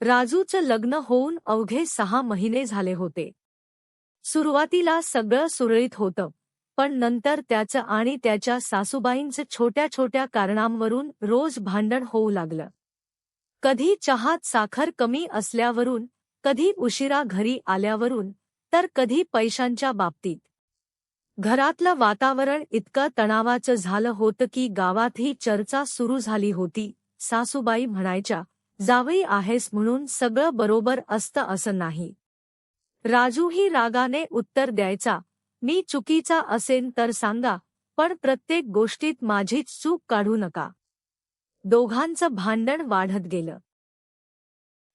राजूचं लग्न होऊन अवघे 6 महिने झाले होते. सुरुवातीला सगळं सुरळीत होतं, पण नंतर त्याचं आणि त्याच्या सासूबाईंचं छोट्या छोट्या कारणांवरून रोज भांडण होऊ लागलं. कधी चहात साखर कमी असल्यावरून, कधी उशिरा घरी आल्यावरून, तर कधी पैशांच्या बाबतीत. घरातलं वातावरण इतकं तणावाचं झालं होतं की गावातही चर्चा सुरू झाली होती. सासूबाई म्हणायच्या, जावई आहेस म्हणून सगळं बरोबर असतं असं नाही. राजूही रागाने उत्तर द्यायचा, मी चुकीचा असेन तर सांगा, पण प्रत्येक गोष्टीत माझीच चूक काढू नका. दोघांचं भांडण वाढत गेलं.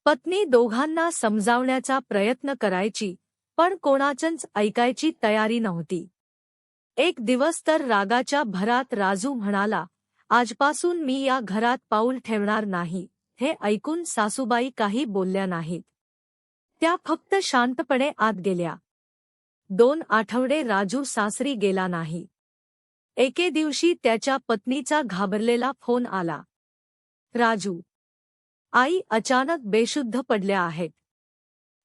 पत्नी दोघांना समजावण्याचा प्रयत्न करायची, पण कोणाचंच ऐकायची तयारी नव्हती. एक दिवस तर रागाच्या भरात राजू म्हणाला, आजपासून मी या घरात पाऊल ठेवणार नाही. हे ऐकून सासूबाई काही बोलल्या नाहीत. त्या फक्त शांतपणे आत गेल्या. 2 आठवडे राजू सासरी गेला नाही. एके दिवशी त्याच्या पत्नीचा घाबरलेला फोन आला. राजू, आई अचानक बेशुद्ध पडल्या आहेत.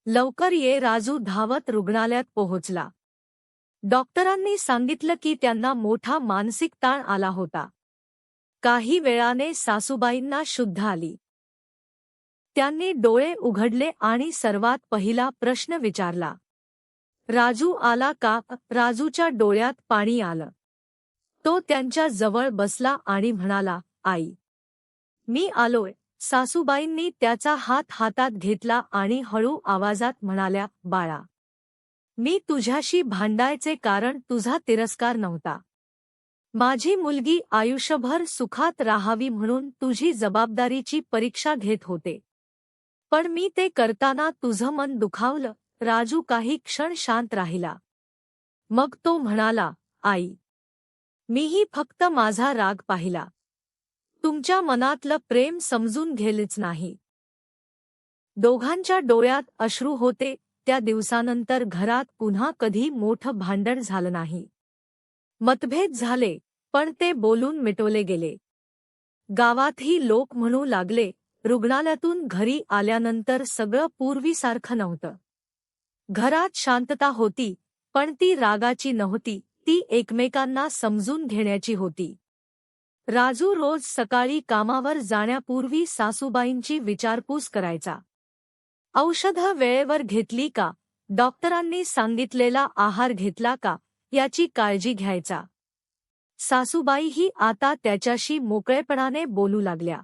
लवकर ये. राजू धावत रुग्णालयात पोहोचला. डॉक्टरांनी सांगितलं की त्यांना मोठा मानसिक ताण आला होता. काही वेळाने सासूबाईंना शुद्ध आली. त्यांनी डोळे उघडले आणि सर्वात पहिला प्रश्न विचारला, राजू आला का? राजूच्या डोळ्यात पाणी आलं. तो त्यांच्या जवळ बसला आणि म्हणाला, आई, मी आलोय. सासूबाईंनी त्याचा हात हातात घेतला आणि हळू आवाजात म्हणाल्या, बाळा, मी तुझ्याशी भांडायचे कारण तुझा तिरस्कार नव्हता. माझी मुलगी आयुष्यभर सुखात राहावी म्हणून तुझी जबाबदारीची परीक्षा घेत होते. पण मी ते करताना तुझं मन दुखावलं. राजू काही क्षण शांत राहिला. मग तो म्हणाला, आई, मीही फक्त माझा राग पाहिला. तुमच्या मनातलं प्रेम समजून घेलेच नाही. दोघांच्या डोळ्यात अश्रू होते. त्या दिवसानंतर घरात पुन्हा कधी मोठं भांडण झालं नाही. मतभेद झाले, पण ते बोलून मिटवले गेले. गावातही लोक म्हणू लागले, रुग्णालयातून घरी आल्यानंतर सगळं पूर्वीसारखं नव्हतं. घरात शांतता होती, पण ती रागाची नव्हती, ती एकमेकांना समजून घेण्याची होती. राजू रोज सकाळी कामावर जाण्यापूर्वी सासूबाईंची विचारपूस करायचा. औषधं वेळेवर घेतली का? डॉक्टरांनी सांगितलेला आहार घेतला का? याची काळजी घ्यायचा. सासूबाईही आता त्याच्याशी मोकळेपणाने बोलू लागल्या.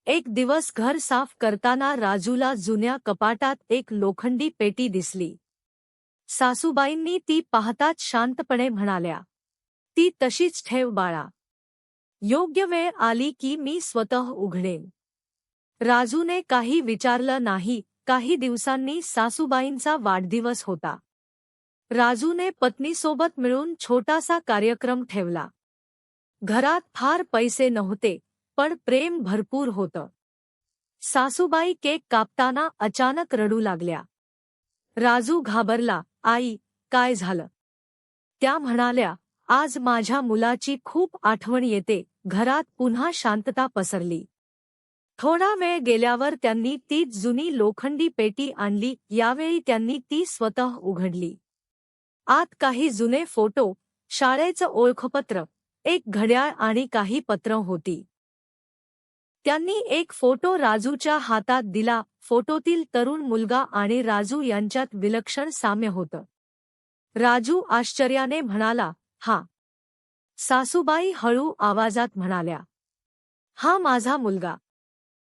एक दिवस घर साफ करताना राजूला जुन्या कपाटात एक लोखंडी पेटी दिसली. सासूबाईंनी ती पाहताच शांतपणे म्हणाल्या, ती तशीच ठेव बाळा. योग्य वेळ आली की मी स्वतः उघडेन. राजूने काही विचारलं नाही. काही दिवसांनी सासूबाईंचा वाढदिवस होता. राजूने पत्नीसोबत मिळून छोटासा कार्यक्रम ठेवला. घरात फार पैसे नव्हते, पण प्रेम भरपूर होतं. सासूबाई केक कापताना अचानक रडू लागल्या. राजू घाबरला, आई, काय झालं? त्या म्हणाल्या, आज माझ्या मुलाची खूप आठवण येते. घरात पुन्हा शांतता पसरली. थोडा वेळ गेल्यावर त्यांनी तीच जुनी लोखंडी पेटी आणली. यावेळी त्यांनी ती स्वतः उघडली. आत काही जुने फोटो, शाळेचं ओळखपत्र, एक घड्याळ आणि काही पत्र होती. त्यांनी एक फोटो राजूच्या हातात दिला. फोटोतील तरुण मुलगा आणि राजू यांच्यात विलक्षण साम्य होतं. राजू आश्चर्याने म्हणाला, हा? सासूबाई हळू आवाजात म्हणाल्या, हा माझा मुलगा.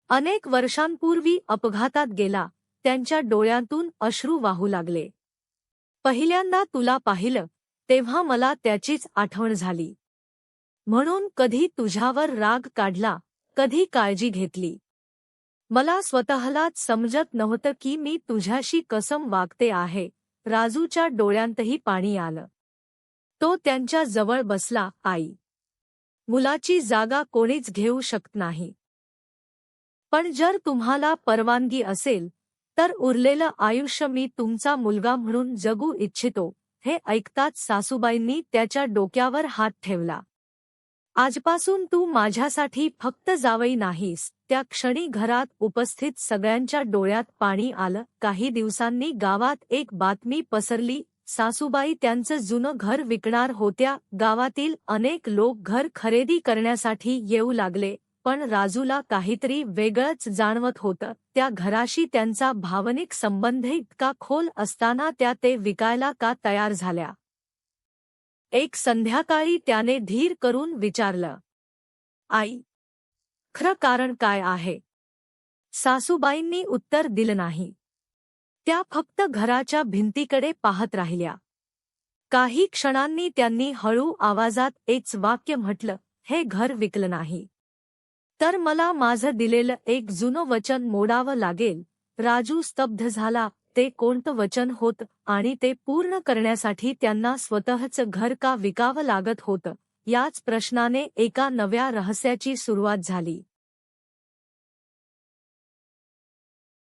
अनेक वर्षांपूर्वी अपघातात गेला. त्यांच्या डोळ्यांतून अश्रू वाहू लागले. पहिल्यांदा तुला पाहिलं, तेव्हा मला त्याचीच आठवण झाली. म्हणून कधी तुझ्यावर राग काढला, कधी काळजी घेतली. मला स्वतःलाच समजत नव्हतं की मी तुझ्याशी कसं वागते आहे. राजूच्या डोळ्यांतही पाणी आलं. तो त्यांच्या जवळ बसला, आई, मुलाची जागा कोणीच घेऊ शकत नाही. पण जर तुम्हाला परवानगी असेल, तर उरलेलं आयुष्य मी तुमचा मुलगा म्हणून जगू इच्छितो. हे ऐकताच सासूबाईंनी त्याच्या डोक्यावर हात ठेवला. आजपासून तू माझ्यासाठी फक्त जावई नाहीस. त्या क्षणी घरात उपस्थित सगळ्यांच्या डोळ्यात पाणी आलं. काही दिवसांनी गावात एक बातमी पसरली. सासूबाई त्यांचं जुनं घर विकणार होत्या. गावातील अनेक लोक घर खरेदी करण्यासाठी येऊ लागले, पण राजूला काहीतरी वेगळंच जाणवत होतं. त्या घराशी त्यांचा भावनिक संबंध इतका खोल असताना त्या ते विकायला का तयार झाल्या? एक संध्याकाळी त्याने धीर करून विचारलं, आई, खरं कारण काय आहे? सासूबाईंनी उत्तर दिलं नाही. त्या फक्त घराच्या भिंतीकडे पाहत राहिल्या. काही क्षणांनी त्यांनी हळू आवाजात एक वाक्य म्हटलं, हे घर विकलं नाही तर मला माझं दिलेलं एक जुनं वचन मोडावं लागेल. राजू स्तब्ध झाला. ते कोणतं वचन होतं आणि ते पूर्ण करण्यासाठी त्यांना स्वतःचं घर का विकावं लागत होतं? याच प्रश्नाने एका नव्या रहस्याची सुरुवात झाली.